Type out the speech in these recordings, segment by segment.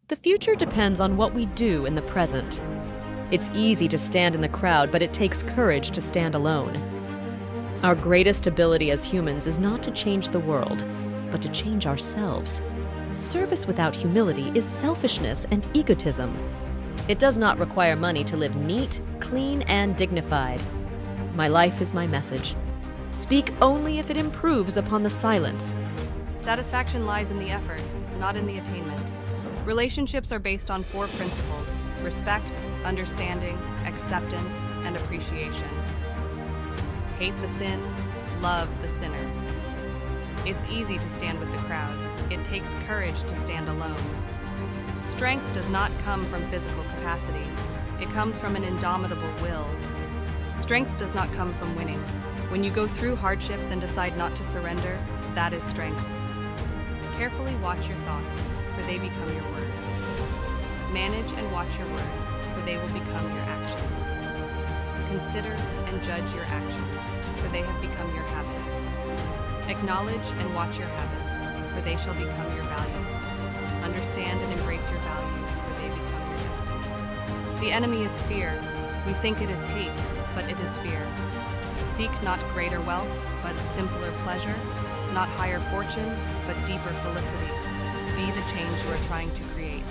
The future depends on what we do in the present. It's easy to stand in the crowd, but it takes courage to stand alone. Our greatest ability as humans is not to change the world, but to change ourselves. Service without humility is selfishness and egotism. It does not require money to live neat, clean, and dignified. My life is my message. Speak only if it improves upon the silence. Satisfaction lies in the effort, not in the attainment. Relationships are based on 4 principles: respect, understanding, acceptance, and appreciation. Hate the sin, love the sinner. It's easy to stand with the crowd. It takes courage to stand alone. Strength does not come from physical capacity. It comes from an indomitable will. Strength does not come from winning. When you go through hardships and decide not to surrender, that is strength. Carefully watch your thoughts, for they become your words. Manage and watch your words, for they will become your actions. Consider and judge your actions, for they have become your habits. Acknowledge and watch your habits, for they shall become your values. Understand and embrace your values, for they become your destiny. The enemy is fear. We think it is hate, but it is fear. Seek not greater wealth, but simpler pleasure, not higher fortune, but deeper felicity. Be the change you are trying to create.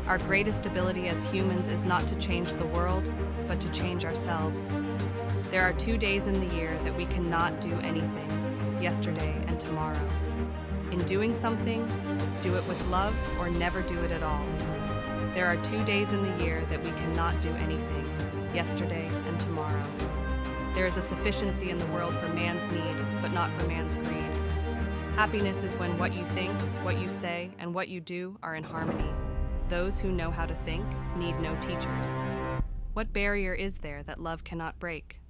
Our greatest ability as humans is not to change the world, but to change ourselves. There are 2 days in the year that we cannot do anything: yesterday and tomorrow. In doing something, do it with love or never do it at all. There are 2 days in the year that we cannot do anything: yesterday and tomorrow. There is a sufficiency in the world for man's need, but not for man's greed. Happiness is when what you think, what you say, and what you do are in harmony. Those who know how to think need no teachers. What barrier is there that love cannot break?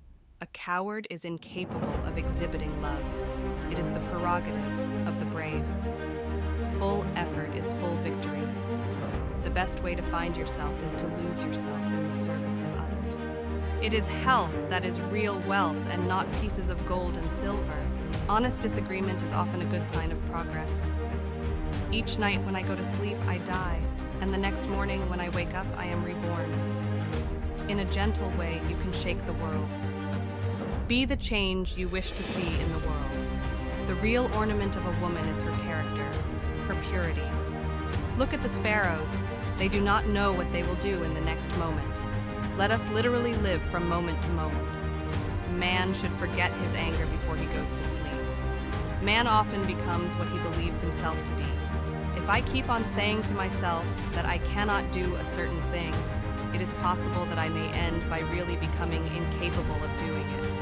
A coward is incapable of exhibiting love. It is the prerogative of the brave. Full effort is full victory. The best way to find yourself is to lose yourself in the service of others. It is health that is real wealth and not pieces of gold and silver. Honest disagreement is often a good sign of progress. Each night when I go to sleep, I die, and the next morning when I wake up, I am reborn. In a gentle way, you can shake the world. Be the change you wish to see in the world. The real ornament of a woman is her character, her purity. Look at the sparrows. They do not know what they will do in the next moment. Let us literally live from moment to moment. Man should forget his anger before he goes to sleep. Man often becomes what he believes himself to be. If I keep on saying to myself that I cannot do a certain thing, it is possible that I may end by really becoming incapable of doing it.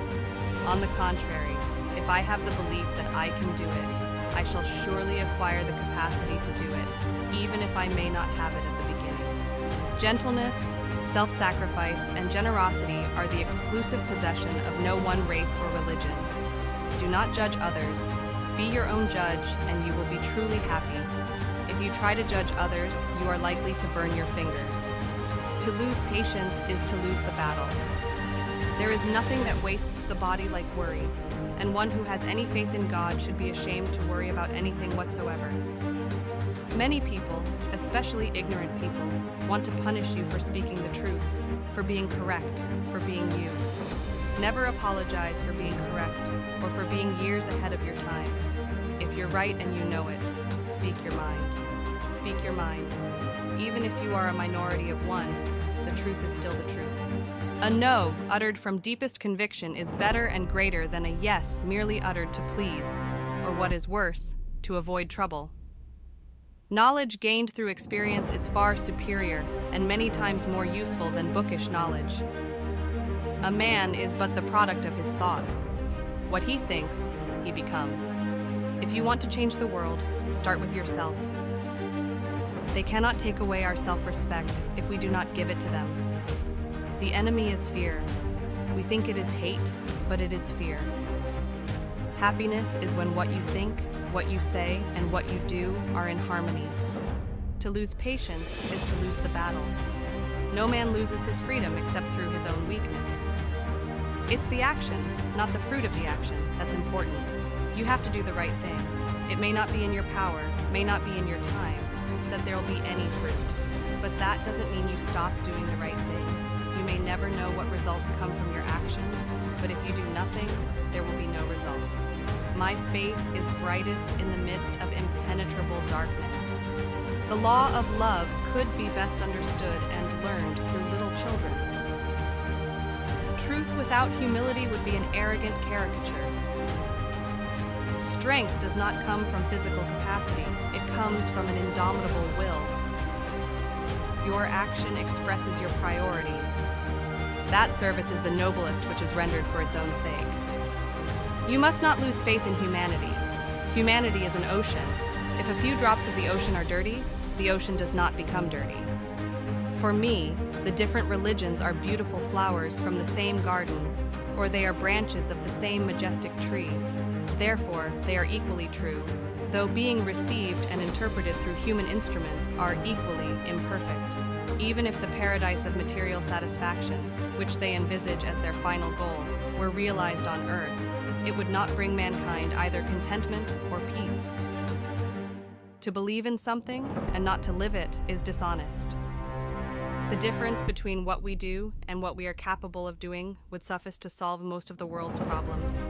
On the contrary, if I have the belief that I can do it, I shall surely acquire the capacity to do it, even if I may not have it at the beginning. Gentleness, self-sacrifice, and generosity are the exclusive possession of no one race or religion. Do not judge others. Be your own judge, and you will be truly happy. If you try to judge others, you are likely to burn your fingers. To lose patience is to lose the battle. There is nothing that wastes the body like worry, and one who has any faith in God should be ashamed to worry about anything whatsoever. Many people, especially ignorant people, want to punish you for speaking the truth, for being correct, for being you. Never apologize for being correct, or for being years ahead of your time. If you're right and you know it, speak your mind. Speak your mind. Even if you are a minority of one, the truth is still the truth. A no uttered from deepest conviction is better and greater than a yes merely uttered to please, or what is worse, to avoid trouble. Knowledge gained through experience is far superior and many times more useful than bookish knowledge. A man is but the product of his thoughts. What he thinks, he becomes. If you want to change the world, start with yourself. They cannot take away our self-respect if we do not give it to them. The enemy is fear. We think it is hate, but it is fear. Happiness is when what you think, what you say, and what you do are in harmony. To lose patience is to lose the battle. No man loses his freedom except through his own weakness. It's the action, not the fruit of the action, that's important. You have to do the right thing. It may not be in your power, may not be in your time, that there'll be any fruit. that doesn't mean you stop doing the right thing. You may never know what results come from your actions, but if you do nothing, there will be no result. My faith is brightest in the midst of impenetrable darkness. The law of love could be best understood and learned through little children. Truth without humility would be an arrogant caricature. Strength does not come from physical capacity, it comes from an indomitable will. Your action expresses your priorities. That service is the noblest which is rendered for its own sake. You must not lose faith in humanity. Humanity is an ocean. If a few drops of the ocean are dirty, the ocean does not become dirty. For me, the different religions are beautiful flowers from the same garden, or they are branches of the same majestic tree. Therefore, they are equally true, though being received and interpreted through human instruments are equally imperfect. Even if the paradise of material satisfaction, which they envisage as their final goal, were realized on earth, it would not bring mankind either contentment or peace. To believe in something and not to live it is dishonest. The difference between what we do and what we are capable of doing would suffice to solve most of the world's problems.